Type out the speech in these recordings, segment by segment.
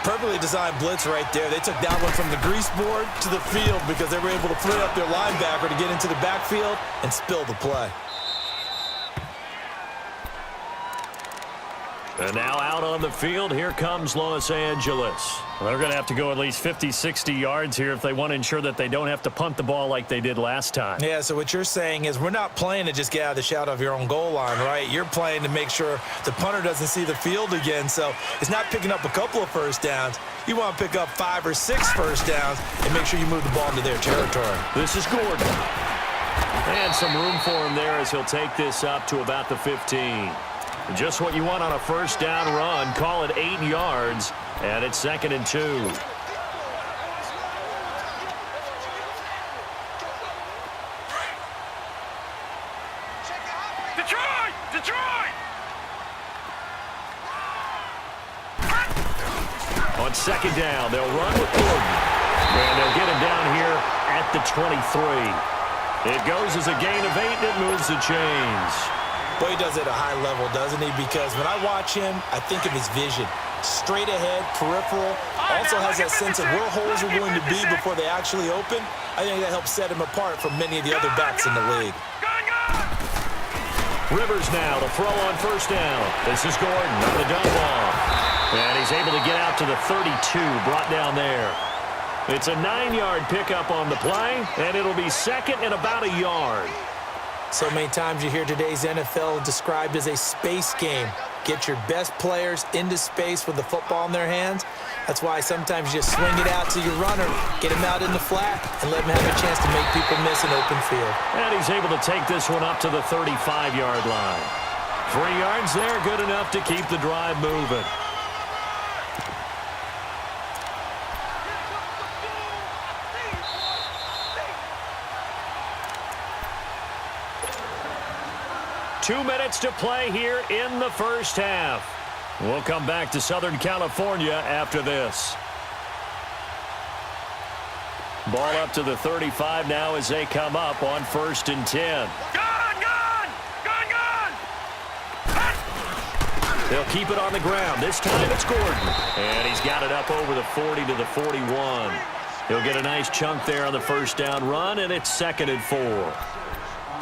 Perfectly designed blitz right there. They took that one from the grease board to the field because they were able to free up their linebacker to get into the backfield and spill the play. And now out on the field, here comes Los Angeles. They're going to have to go at least 50, 60 yards here if they want to ensure that they don't have to punt the ball like they did last time. Yeah, so what you're saying is we're not playing to just get out of the shadow of your own goal line, right? You're playing to make sure the punter doesn't see the field again. So it's not picking up a couple of first downs. You want to pick up 5 or 6 first downs and make sure you move the ball into their territory. This is Gordon. And some room for him there as he'll take this up to about the 15. Just what you want on a first down run. Call it 8 yards, and it's 2nd and 2. Detroit! Detroit! On 2nd down, they'll run with Gordon. And they'll get him down here at the 23. It goes as a gain of 8, and it moves the chains. Well, he does it at a high level, doesn't he? Because when I watch him, I think of his vision. Straight ahead, peripheral. Also has that sense of where holes are going to be before they actually open. I think that helps set him apart from many of the other backs in the league. Rivers now to throw on first down. This is Gordon on the dump off. And he's able to get out to the 32, brought down there. It's a 9-yard pickup on the play, and it'll be 2nd and about a yard. So many times you hear today's NFL described as a space game. Get your best players into space with the football in their hands. That's why sometimes you just swing it out to your runner, get him out in the flat, and let him have a chance to make people miss an open field. And he's able to take this one up to the 35-yard line. 3 yards there, good enough to keep the drive moving. Two minutes to play here in the first half. We'll come back to Southern California after this. Ball up to the 35 now as they come up on 1st and 10. They'll keep it on the ground. This time it's Gordon. And he's got it up over the 40 to the 41. He'll get a nice chunk there on the first down run, and it's 2nd and 4.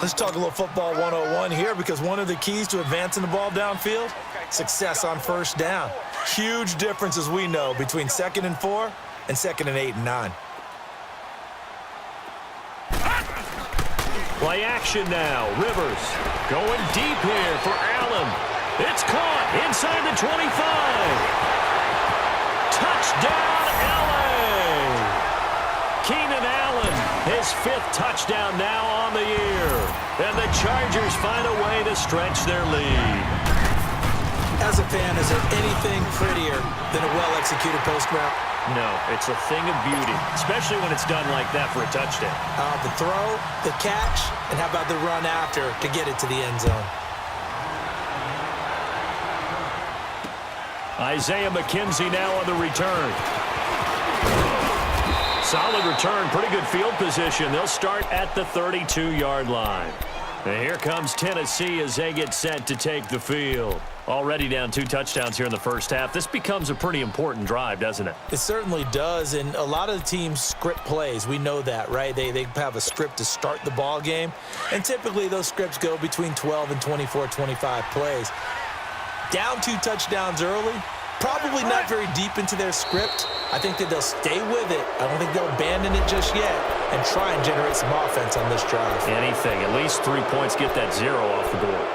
Let's talk a little football 101 here, because one of the keys to advancing the ball downfield, success on first down. Huge difference, as we know, between 2nd and 4 and 2nd and 8 and 9. Play action now. Rivers going deep here for Allen. It's caught inside the 25. Touchdown, L.A. Keenan Allen, his 5th touchdown now on the year. And the Chargers find a way to stretch their lead. As a fan, is there anything prettier than a well-executed post route? No, it's a thing of beauty, especially when it's done like that for a touchdown. The throw, the catch, and how about the run after to get it to the end zone? Isaiah McKenzie now on the return. Solid return, pretty good field position. They'll start at the 32-yard line. And here comes Tennessee as they get set to take the field. Already down 2 touchdowns here in the first half. This becomes a pretty important drive, doesn't it? It certainly does, and a lot of the teams script plays. We know that, right? They have a script to start the ball game, and typically those scripts go between 12 and 24, 25 plays. Down 2 touchdowns early, probably not very deep into their script. I think that they'll stay with it. I don't think they'll abandon it just yet and try and generate some offense on this drive. Anything. At least 3 points, get that 0 off the board.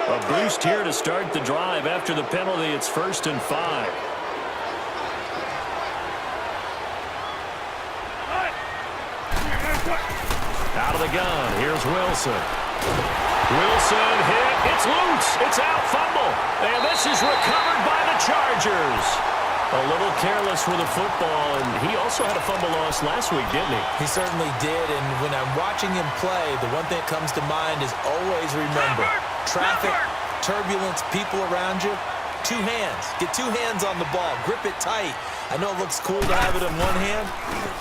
A boost here to start the drive. After the penalty, it's 1st and 5. Out of the gun. Here's Wilson. Wilson hit. It's loose. It's out. Fumble. And this is recovered by the Chargers. A little careless with the football, and he also had a fumble loss last week, didn't he? He certainly did, and when I'm watching him play, the one thing that comes to mind is always remember, traffic, turbulence, people around you, 2 hands. Get 2 hands on the ball. Grip it tight. I know it looks cool to have it in one hand.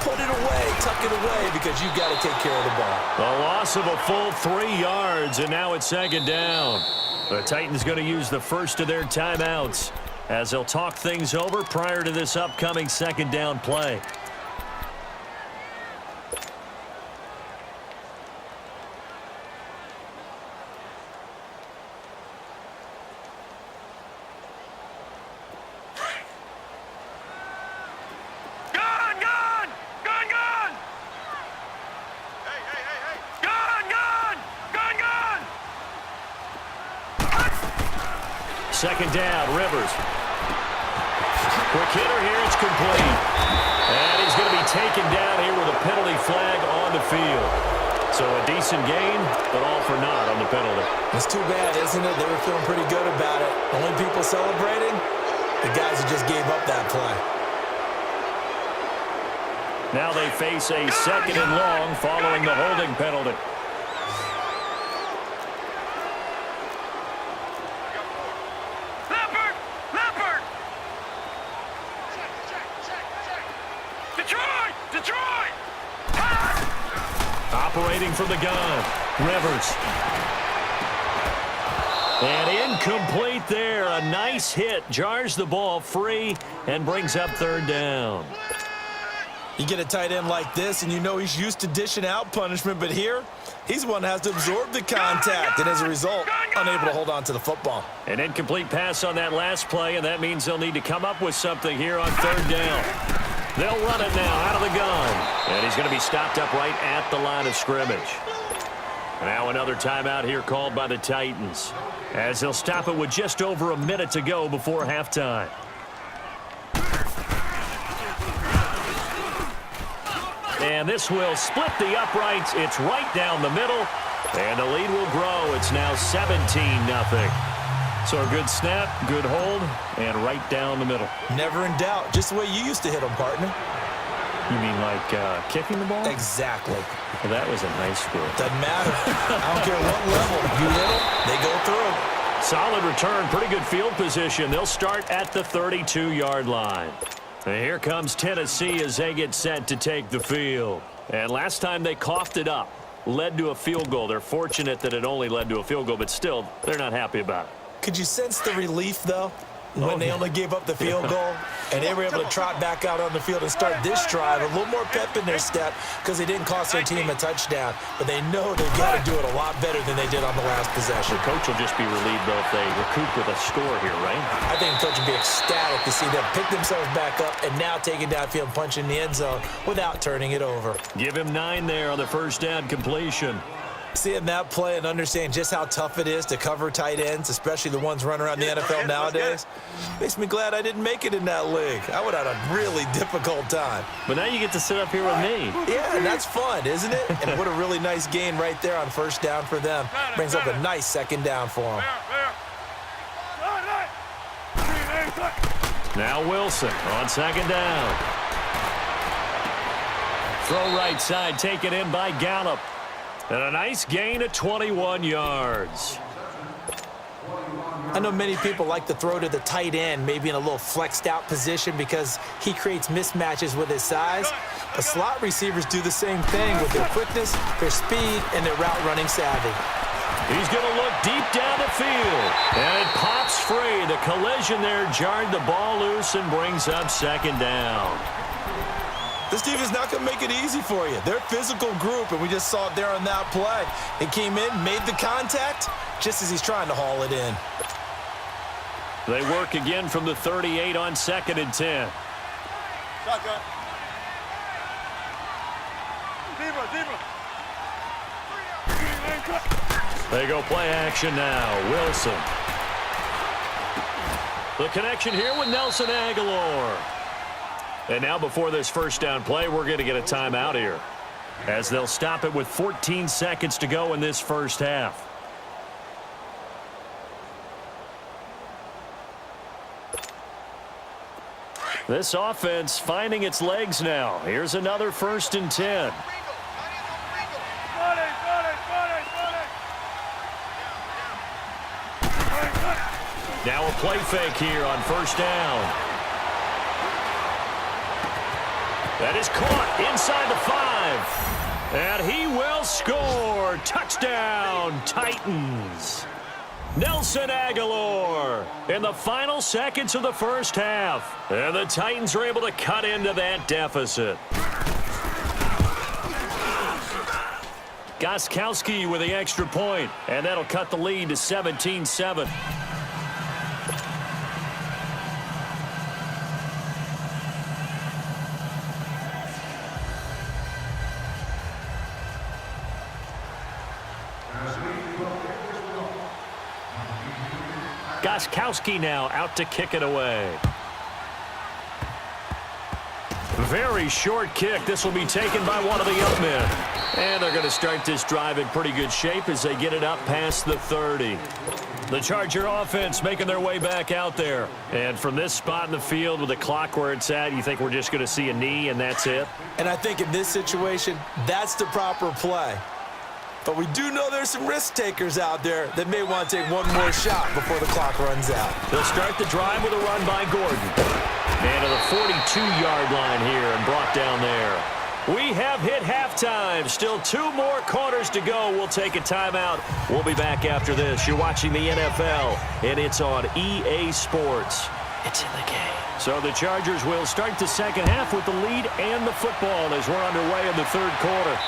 Put it away, tuck it away, because you've got to take care of the ball. A loss of a full 3 yards, and now it's 2nd down. The Titans going to use the first of their timeouts. as they'll talk things over prior to this upcoming second down play. Second down, Rivers. Quick hitter here, it's complete. And he's going to be taken down here with a penalty flag on the field. So a decent gain, but all for naught on the penalty. It's too bad, isn't it? They were feeling pretty good about it. Only people celebrating, the guys who just gave up that play. Now they face a second and long following the holding penalty. Operating from the gun, Rivers. And incomplete there. A nice hit. Jars the ball free and brings up third down. You get a tight end like this, and you know he's used to dishing out punishment, but here, he's the one that has to absorb the contact, and as a result, unable to hold on to the football. An incomplete pass on that last play, and that means they'll need to come up with something here on third down. They'll run it now out of the gun. And he's going to be stopped up right at the line of scrimmage. Now another timeout here called by the Titans, as they'll stop it with just over a minute to go before halftime. And this will split the uprights. It's right down the middle. And the lead will grow. It's now 17-0. So a good snap, good hold, and right down the middle. Never in doubt. Just the way you used to hit them, partner. You mean like kicking the ball? Exactly. Well, that was in high school. Doesn't matter. I don't care what level. You hit them, they go through. Solid return, pretty good field position. They'll start at the 32-yard line. And here comes Tennessee as they get set to take the field. And last time they coughed it up, led to a field goal. They're fortunate that it only led to a field goal, but still, they're not happy about it. Could you sense the relief, though, when they only gave up the field goal and they were able to trot back out on the field and start this drive? A little more pep in their step because they didn't cost their team a touchdown, but they know they've got to do it a lot better than they did on the last possession. The coach will just be relieved, though, if they recoup with a score here, right? I think the coach would be ecstatic to see them pick themselves back up and now take it downfield and punch in the end zone without turning it over. Give him 9 there on the first down completion. Seeing that play and understanding just how tough it is to cover tight ends, especially the ones running around the NFL nowadays, makes me glad I didn't make it in that league. I would have had a really difficult time. But now you get to sit up here with me. Yeah, and that's fun, isn't it? And what a really nice gain right there on first down for them. Brings up a nice second down for them. Now Wilson on second down. Throw right side, taken in by Gallup. And a nice gain of 21 yards. I know many people like to throw to the tight end, maybe in a little flexed out position because he creates mismatches with his size. But slot receivers do the same thing with their quickness, their speed, and their route running savvy. He's going to look deep down the field. And it pops free. The collision there jarred the ball loose and brings up second down. This team is not going to make it easy for you. They're a physical group, and we just saw it there on that play. It came in, made the contact, just as he's trying to haul it in. They work again from the 38 on second and 10. Shotgun. They go play action now. Wilson. The connection here with Nelson Aguilar. And now before this first down play, we're going to get a timeout here, as they'll stop it with 14 seconds to go in this first half. This offense finding its legs now. Here's another first and 10. Now a play fake here on first down. That is caught inside the 5. And he will score. Touchdown, Titans. Nelson Aguilar in the final seconds of the first half. And the Titans are able to cut into that deficit. Gostkowski with the extra point, and that'll cut the lead to 17-7. Gostkowski now out to kick it away. Very short kick. This will be taken by one of the young men. And they're going to start this drive in pretty good shape as they get it up past the 30. The Charger offense making their way back out there. And from this spot in the field with the clock where it's at, you think we're just going to see a knee and that's it? And I think in this situation, that's the proper play. But we do know there's some risk takers out there that may want to take one more shot before the clock runs out. They'll start the drive with a run by Gordon. And to the 42-yard line here and brought down there. We have hit halftime. Still 2 more quarters to go. We'll take a timeout. We'll be back after this. You're watching the NFL, and it's on EA Sports. It's in the game. So the Chargers will start the second half with the lead and the football as we're underway in the third quarter.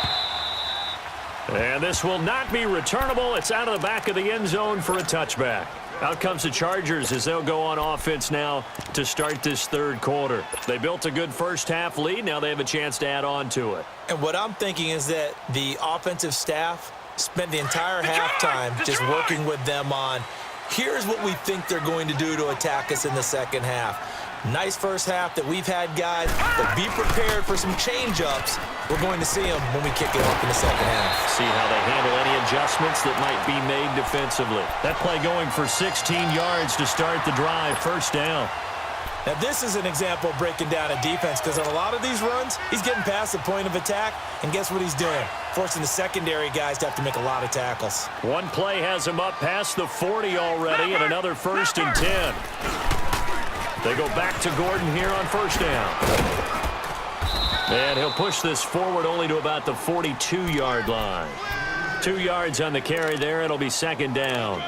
And this will not be returnable. It's out of the back of the end zone for a touchback. Out comes the Chargers as they'll go on offense now to start this third quarter. They built a good first half lead. Now they have a chance to add on to it. And what I'm thinking is that the offensive staff spent the entire halftime just working with them on, here's what we think they're going to do to attack us in the second half. Nice first half that we've had, guys, but be prepared for some change-ups. We're going to see them when we kick it off in the second half. See how they handle any adjustments that might be made defensively. That play going for 16 yards to start the drive, first down. Now, this is an example of breaking down a defense because on a lot of these runs, he's getting past the point of attack, and guess what he's doing? Forcing the secondary guys to have to make a lot of tackles. One play has him up past the 40 already, and another 1st and 10. They go back to Gordon here on first down. And he'll push this forward only to about the 42-yard line. 2 yards on the carry there. It'll be second down.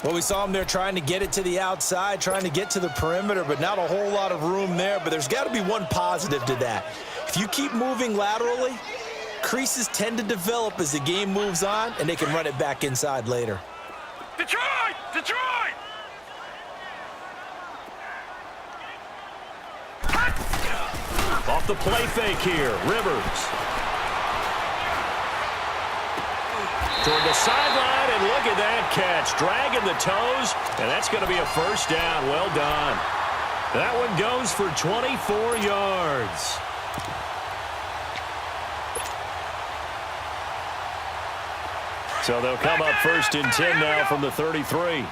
Well, we saw him there trying to get it to the outside, trying to get to the perimeter, but not a whole lot of room there. But there's got to be one positive to that. If you keep moving laterally, creases tend to develop as the game moves on, and they can run it back inside later. Detroit! Detroit! Off the play fake here, Rivers. Toward the sideline, and look at that catch. Dragging the toes, and that's going to be a first down. Well done. That one goes for 24 yards. So they'll come up 1st and 10 now from the 33.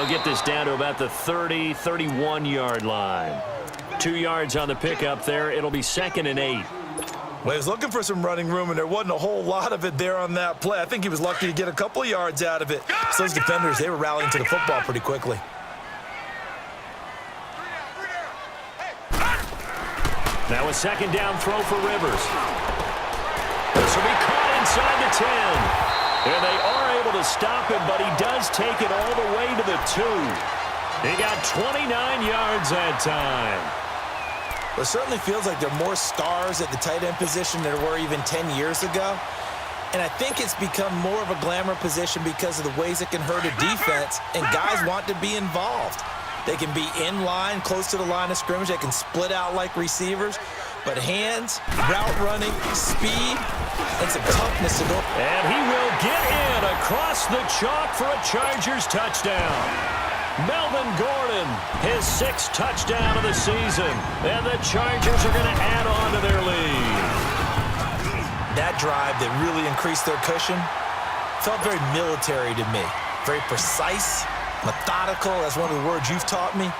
Get this down to about the 30, 31-yard line. 2 yards on the pickup there. It'll be 2nd and 8. Well, he was looking for some running room, and there wasn't a whole lot of it there on that play. I think he was lucky to get a couple yards out of it. So those defenders, they were rallying to the football pretty quickly. Now a second down throw for Rivers. This will be caught inside the 10. And they are able to stop him, but he does take it all the way to the 2. He got 29 yards that time. Well, it certainly feels like there are more stars at the tight end position than there were even 10 years ago. And I think it's become more of a glamour position because of the ways it can hurt a defense, and guys want to be involved. They can be in line, close to the line of scrimmage. They can split out like receivers. But hands, route running, speed, and some toughness to go. And he will get in across the chalk for a Chargers touchdown. Melvin Gordon, his 6th touchdown of the season. And the Chargers are going to add on to their lead. That drive that really increased their cushion felt very military to me. Very precise, methodical. That's one of the words you've taught me.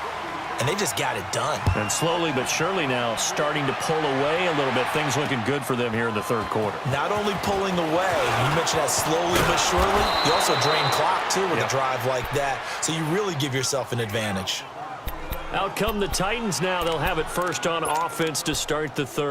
And they just got it done. And slowly but surely now starting to pull away a little bit. Things looking good for them here in the third quarter. Not only pulling away, you mentioned that slowly but surely, you also drain clock too with a drive like that. So you really give yourself an advantage. Out come the Titans now. They'll have it first on offense to start the third.